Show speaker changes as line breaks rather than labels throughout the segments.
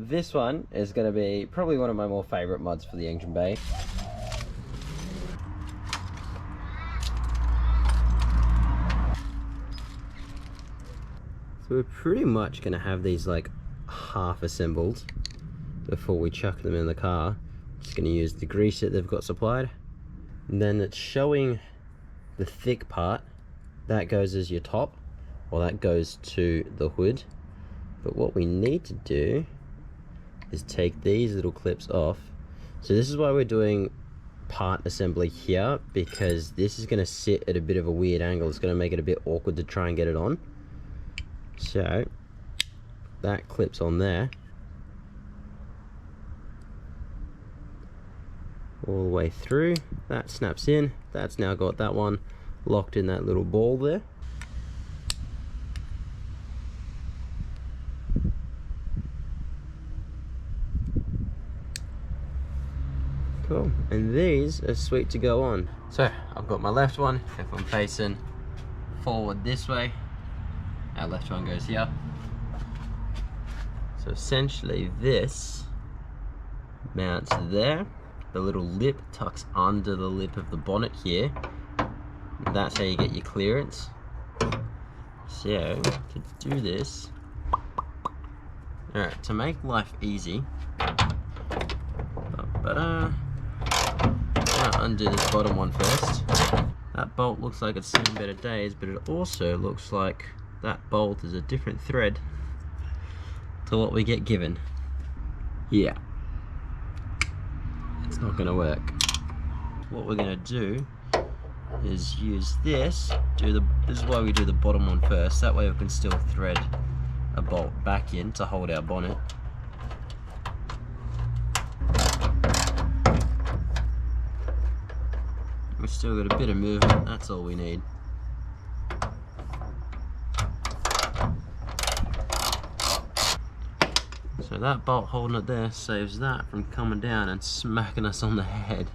this one is going to be probably one of my more favourite mods for the engine bay. So we're pretty much going to have these like half assembled before we chuck them in the car. Just going to use the grease that they've got supplied. And then it's showing the thick part. That goes as your top, or that goes to the hood. But what we need to do is take these little clips off. So this is why we're doing part assembly here, because this is going to sit at a bit of a weird angle. It's going to make it a bit awkward to try and get it on. So that clips on there all the way through. That snaps in. That's now got that one locked in that little ball there. Cool, and these are sweet to go on. So I've got my left one. If I'm facing forward this way, our left one goes here. So essentially this mounts there. The little lip tucks under the lip of the bonnet here. That's how you get your clearance. So to do this, alright, to make life easy, undo this bottom one first. That bolt looks like it's seen better days, but it also looks like that bolt is a different thread to what we get given. Yeah, it's not gonna work. What we're gonna do is use this. This is why we do the bottom one first. That way we can still thread a bolt back in to hold our bonnet. We've still got a bit of movement. That's all we need. So that bolt holding it there saves that from coming down and smacking us on the head.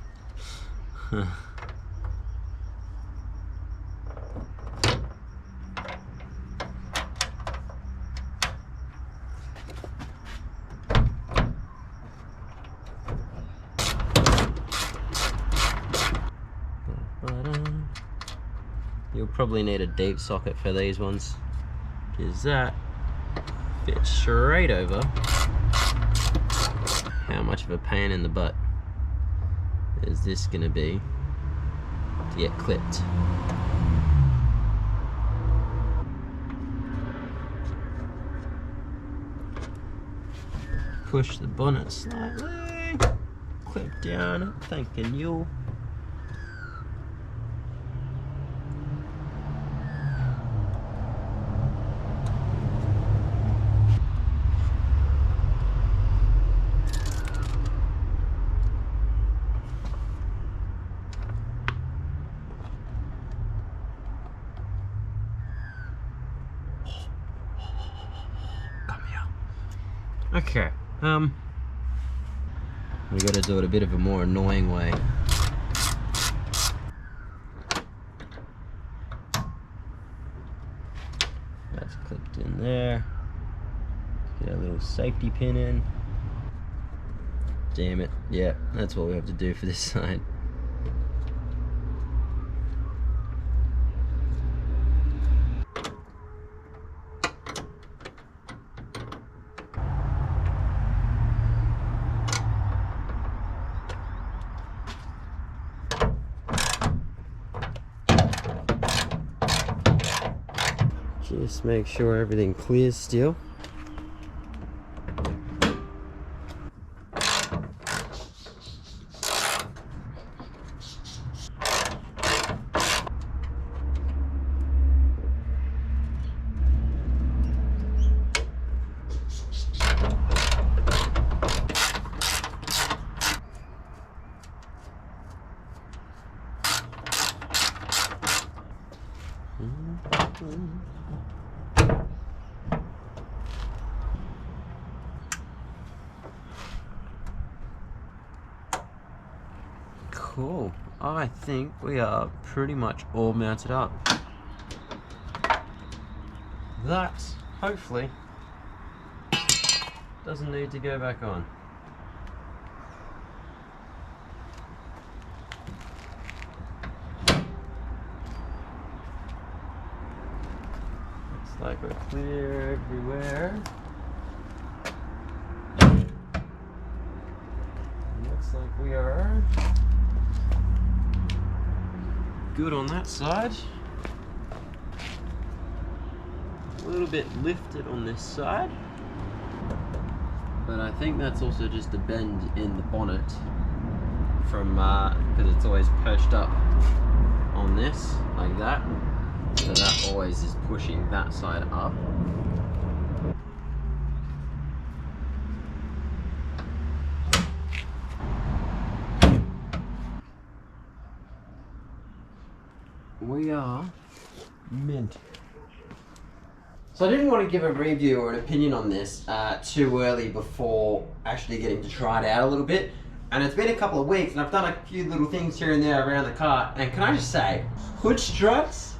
You'll probably need a deep socket for these ones, because that fits straight over. How much of a pain in the butt is this going to be to get clipped? Push the bonnet slightly, clip down, thanking you. Okay, we got to do it a bit of a more annoying way. That's clipped in there. Get a little safety pin in. Damn it, yeah, that's what we have to do for this side. Just make sure everything clears still. Cool. I think we are pretty much all mounted up. That, hopefully, Doesn't need to go back on. Looks like we're clear everywhere. Looks like we are good on that side. A little bit lifted on this side, but I think that's also just a bend in the bonnet from because it's always perched up on this like that, so that always is pushing that side up. We are mint. So I didn't want to give a review or an opinion on this too early before actually getting to try it out a little bit. And it's been a couple of weeks and I've done a few little things here and there around the car. And can I just say, hood struts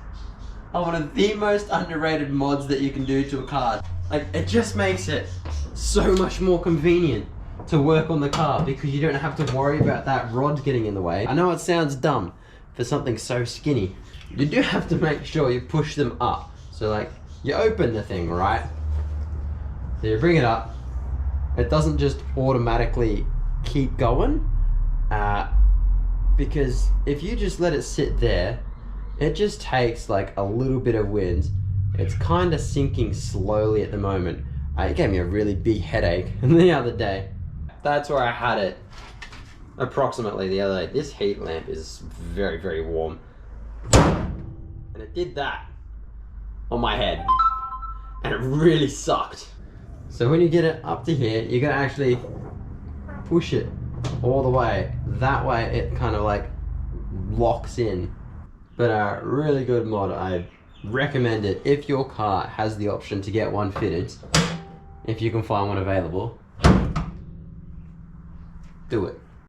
are one of the most underrated mods that you can do to a car. Like, it just makes it so much more convenient to work on the car because you don't have to worry about that rod getting in the way. I know it sounds dumb for something so skinny. You do have to make sure you push them up. So like, you open the thing, right? So you bring it up. It doesn't just automatically keep going, because if you just let it sit there, it just takes like a little bit of wind. It's kind of sinking slowly at the moment. It gave me a really big headache the other day. That's where I had it approximately the other day. This heat lamp is very, very warm. And it did that on my head, and it really sucked. So when you get it up to here, you're gonna actually push it all the way. That way it kind of like locks in. But a really good mod. I recommend it if your car has the option to get one fitted. If you can find one available, do it.